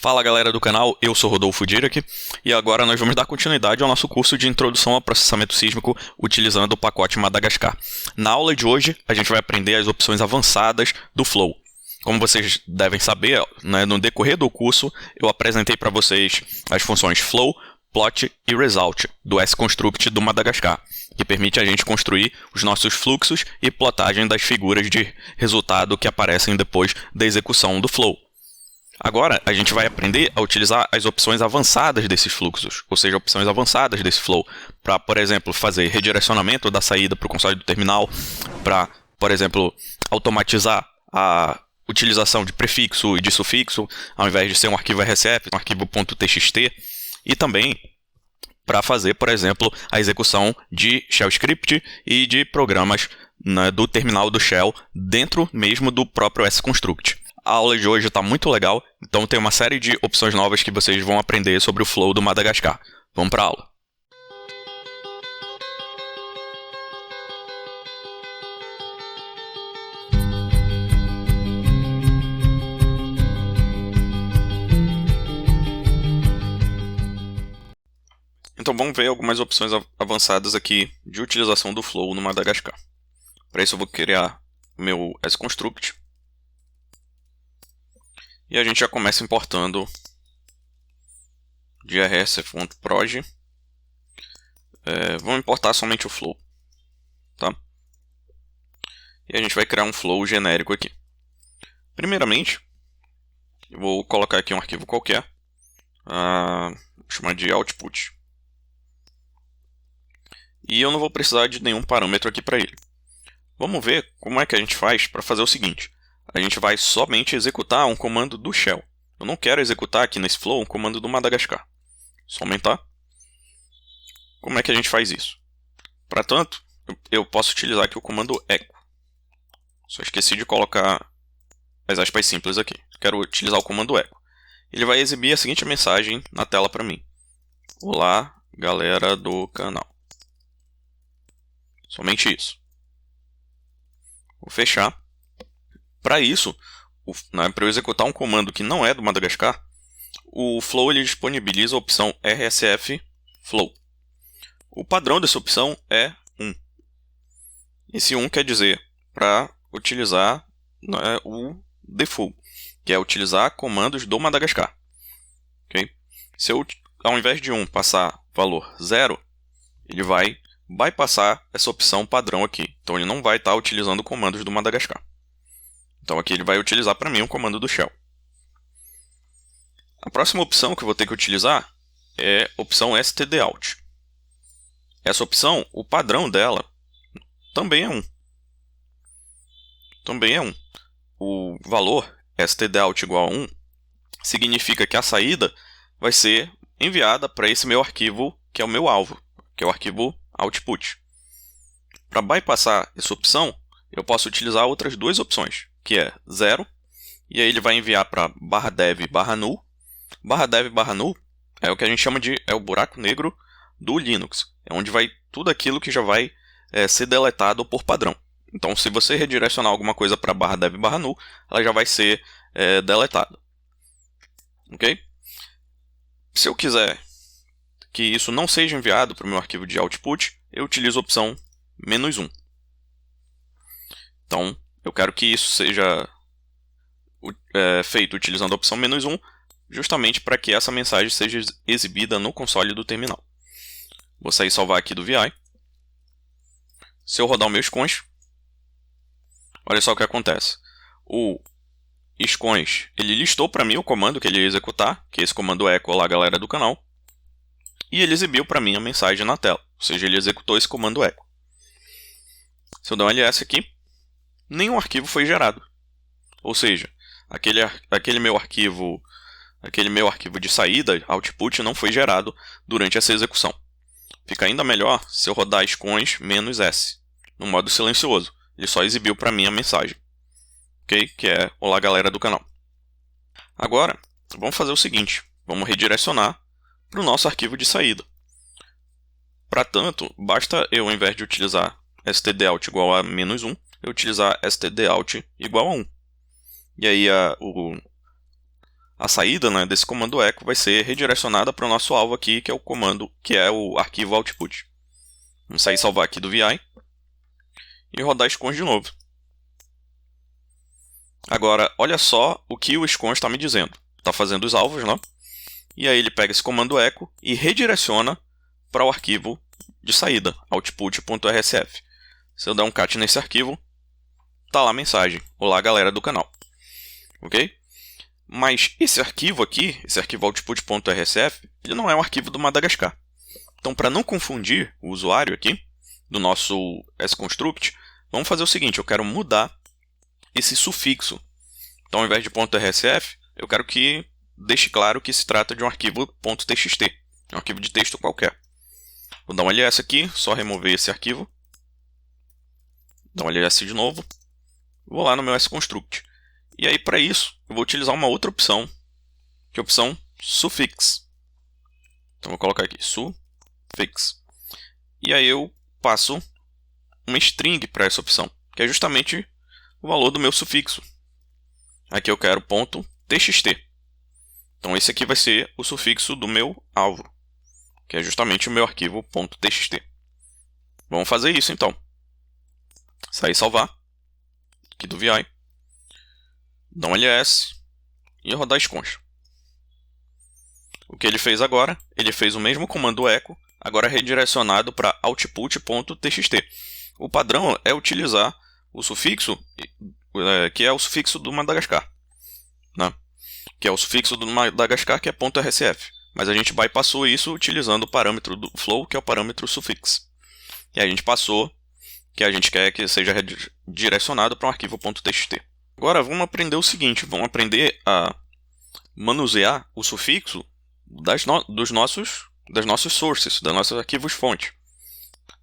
Fala galera do canal, eu sou Rodolfo Dirac e agora nós vamos dar continuidade ao nosso curso de Introdução ao Processamento Sísmico utilizando o pacote Madagascar. Na aula de hoje a gente vai aprender as opções avançadas do Flow. Como vocês devem saber, no decorrer do curso eu apresentei para vocês as funções Flow, Plot e Result do S-Construct do Madagascar, que permite a gente construir os nossos fluxos e plotagem das figuras de resultado que aparecem depois da execução do Flow. Agora, a gente vai aprender a utilizar as opções avançadas desses fluxos, ou seja, opções avançadas desse flow, para, por exemplo, fazer redirecionamento da saída para o console do terminal, para, por exemplo, automatizar a utilização de prefixo e de sufixo, ao invés de ser um arquivo RSF, um arquivo .txt, e também para fazer, por exemplo, a execução de shell script e de programas do terminal do shell dentro mesmo do próprio S-Construct. A aula de hoje está muito legal, então tem uma série de opções novas que vocês vão aprender sobre o Flow do Madagascar. Vamos para a aula. Então vamos ver algumas opções avançadas aqui de utilização do Flow no Madagascar. Para isso eu vou criar o meu S-Construct. E a gente já começa importando de rs.proj. Vamos importar somente o flow, tá? E a gente vai criar um flow genérico aqui. Primeiramente, eu vou colocar aqui um arquivo qualquer, vou chamar de output. E eu não vou precisar de nenhum parâmetro aqui para ele. Vamos ver como é que a gente faz para fazer o seguinte. A gente vai somente executar um comando do shell. Eu não quero executar aqui nesse flow um comando do Madagascar. Só aumentar. Como é que a gente faz isso? Para tanto, eu posso utilizar aqui o comando echo. Só esqueci de colocar as aspas simples aqui. Quero utilizar o comando echo. Ele vai exibir a seguinte mensagem na tela para mim. Olá, galera do canal. Somente isso. Vou fechar. Para isso, para eu executar um comando que não é do Madagascar, o Flow ele disponibiliza a opção RSF Flow. O padrão dessa opção é 1. Esse 1 quer dizer para utilizar o default, que é utilizar comandos do Madagascar. Okay? Se eu, ao invés de 1, passar valor 0, ele vai bypassar essa opção padrão aqui. Então ele não vai estar utilizando comandos do Madagascar. Então aqui ele vai utilizar para mim um comando do shell. A próxima opção que eu vou ter que utilizar é a opção stdout. Essa opção, o padrão dela também é 1. Também é 1. O valor stdout igual a 1 significa que a saída vai ser enviada para esse meu arquivo, que é o meu alvo, que é o arquivo output. Para bypassar essa opção, eu posso utilizar outras duas opções, que é 0, e aí ele vai enviar para /dev/null. /dev/null é o que a gente chama de o buraco negro do Linux. É onde vai tudo aquilo que já vai ser deletado por padrão. Então, se você redirecionar alguma coisa para /dev/null, ela já vai ser deletada. Ok? Se eu quiser que isso não seja enviado para o meu arquivo de output, eu utilizo a opção -1. Então, eu quero que isso seja feito utilizando a opção -1, justamente para que essa mensagem seja exibida no console do terminal. Vou sair e salvar aqui do VI. Se eu rodar o meu scons, olha só o que acontece. O scons, ele listou para mim o comando que ele ia executar, que é esse comando echo, olá galera do canal, e ele exibiu para mim a mensagem na tela, ou seja, ele executou esse comando echo. Se eu der um ls aqui, nenhum arquivo foi gerado. Ou seja, aquele meu arquivo de saída, output, não foi gerado durante essa execução. Fica ainda melhor se eu rodar scons -s, no modo silencioso. Ele só exibiu para mim a mensagem. Okay? Que é olá galera do canal. Agora, vamos fazer o seguinte. Vamos redirecionar para o nosso arquivo de saída. Para tanto, basta eu, ao invés de utilizar stdout igual a -1, eu utilizar stdout igual a 1. E aí a saída, né, desse comando echo vai ser redirecionada para o nosso alvo aqui, que é o comando, que é o arquivo output. Vamos sair e salvar aqui do VI e rodar scons de novo. Agora, olha só o que o scons está me dizendo. Está fazendo os alvos, né? E aí ele pega esse comando echo e redireciona para o arquivo de saída, output.rsf. Se eu der um cat nesse arquivo, tá lá a mensagem: olá, galera do canal. Ok? Mas esse arquivo aqui, esse arquivo output.rsf, ele não é um arquivo do Madagascar. Então, para não confundir o usuário aqui do nosso sconstruct, vamos fazer o seguinte: eu quero mudar esse sufixo. Então, ao invés de .rsf, eu quero que deixe claro que se trata de um arquivo .txt, um arquivo de texto qualquer. Vou dar um ls aqui, só remover esse arquivo. Dá um ls de novo. Vou lá no meu sconstruct. E aí, para isso, eu vou utilizar uma outra opção, que é a opção suffix. Então, vou colocar aqui suffix. E aí eu passo uma string para essa opção, que é justamente o valor do meu sufixo. Aqui eu quero .txt. Então, esse aqui vai ser o sufixo do meu alvo, que é justamente o meu arquivo .txt. Vamos fazer isso, então. Sair e salvar, aqui do VI. Dar um ls e rodar scons. O que ele fez agora? Ele fez o mesmo comando echo, agora redirecionado para output.txt. O padrão é utilizar o sufixo, que é o sufixo do Madagascar, né? Que é o sufixo do Madagascar, que é .rsf. Mas a gente bypassou isso utilizando o parâmetro do flow, que é o parâmetro suffix. E a gente passou que a gente quer que seja redirecionado para um arquivo .txt. Agora vamos aprender o seguinte: vamos aprender a manusear o sufixo das nossos sources, dos nossos arquivos fonte,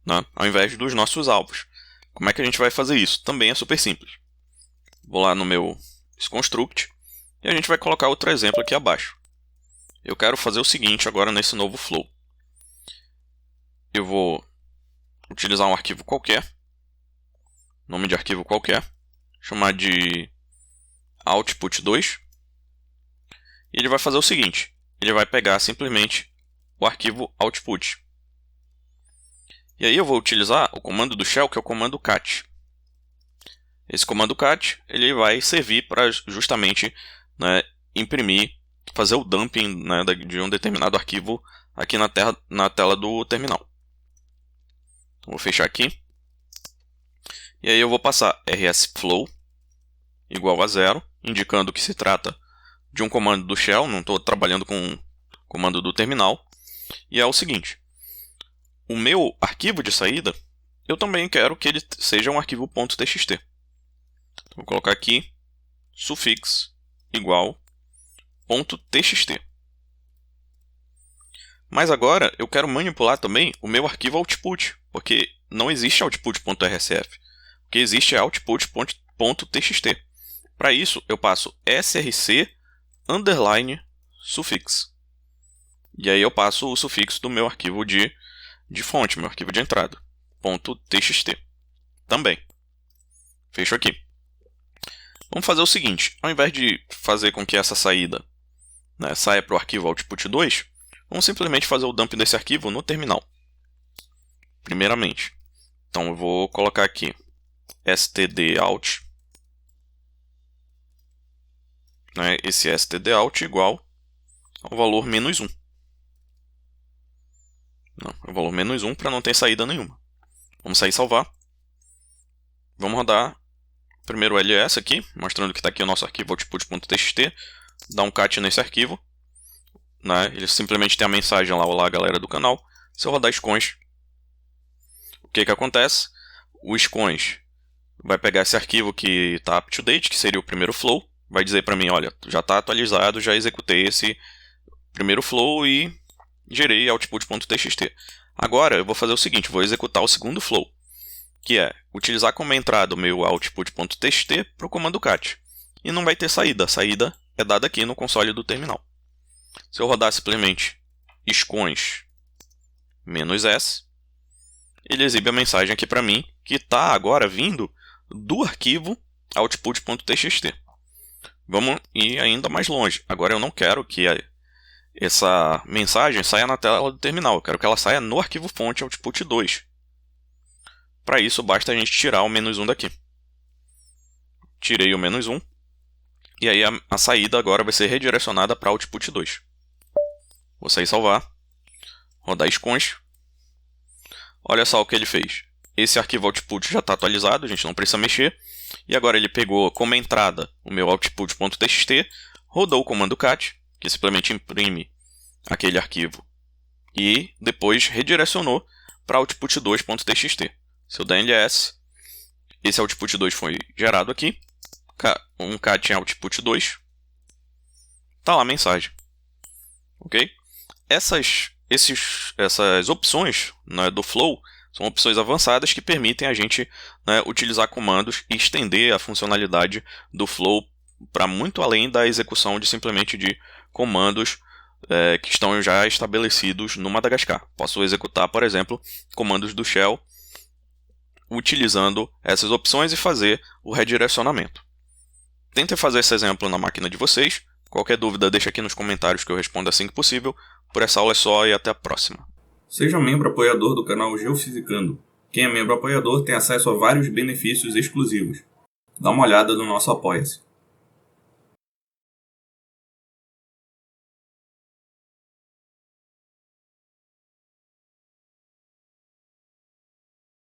né? Ao invés dos nossos alvos. Como é que a gente vai fazer isso? Também é super simples. Vou lá no meu sconstruct e a gente vai colocar outro exemplo aqui abaixo. Eu quero fazer o seguinte agora nesse novo flow. Eu vou utilizar um arquivo qualquer, nome de arquivo qualquer, chamar de output2, e ele vai fazer o seguinte: ele vai pegar simplesmente o arquivo output. E aí eu vou utilizar o comando do shell, que é o comando cat. Esse comando cat ele vai servir para justamente, né, imprimir, fazer o dumping, né, de um determinado arquivo aqui na tela do terminal. Então, vou fechar aqui. E aí eu vou passar rsflow igual a 0, indicando que se trata de um comando do shell, não estou trabalhando com o comando do terminal. E é o seguinte: o meu arquivo de saída, eu também quero que ele seja um arquivo .txt. Então, vou colocar aqui suffix igual .txt. Mas agora eu quero manipular também o meu arquivo output, porque não existe output.rsf. O que existe é output.txt. Para isso, eu passo src underline suffix. E aí eu passo o sufixo do meu arquivo de fonte, meu arquivo de entrada, .txt. Também. Fecho aqui. Vamos fazer o seguinte: ao invés de fazer com que essa saída, né, saia para o arquivo output2, vamos simplesmente fazer o dump desse arquivo no terminal. Primeiramente. Então eu vou colocar aqui stdout, né, esse stdout igual ao valor -1. Não, é o valor -1 para não ter saída nenhuma. Vamos sair e salvar. Vamos rodar primeiro o ls aqui, mostrando que está aqui o nosso arquivo output.txt. Dar um cat nesse arquivo, né? Ele simplesmente tem a mensagem lá: olá, galera do canal. Se eu rodar scons, o que acontece? O scons vai pegar esse arquivo que está up to date, que seria o primeiro flow, vai dizer para mim: olha, já está atualizado, já executei esse primeiro flow e gerei output.txt. Agora eu vou fazer o seguinte: vou executar o segundo flow, que é utilizar como entrada o meu output.txt para o comando cat. E não vai ter saída. A saída é dada aqui no console do terminal. Se eu rodar simplesmente scons -s, ele exibe a mensagem aqui para mim, que está agora vindo do arquivo output.txt. Vamos ir ainda mais longe. Agora eu não quero que essa mensagem saia na tela do terminal. Eu quero que ela saia no arquivo fonte output 2. Para isso, basta a gente tirar o "-1" daqui. Tirei o "-1". E aí a saída agora vai ser redirecionada para output 2. Vou sair e salvar. Rodar scons. Olha só o que ele fez. Esse arquivo output já está atualizado, a gente não precisa mexer. E agora ele pegou como entrada o meu output.txt, rodou o comando cat, que simplesmente imprime aquele arquivo, e depois redirecionou para output2.txt. Se eu der ls, esse output 2 foi gerado aqui, um cat em output 2, tá lá a mensagem. Ok? Essas opções, né, do Flow são opções avançadas que permitem a gente, né, utilizar comandos e estender a funcionalidade do Flow para muito além da execução simplesmente de comandos que estão já estabelecidos no Madagascar. Posso executar, por exemplo, comandos do Shell utilizando essas opções e fazer o redirecionamento. Tentem fazer esse exemplo na máquina de vocês. Qualquer dúvida, deixa aqui nos comentários que eu respondo assim que possível. Por essa aula é só e até a próxima. Seja membro apoiador do canal Geofisicando. Quem é membro apoiador tem acesso a vários benefícios exclusivos. Dá uma olhada no nosso Apoia-se.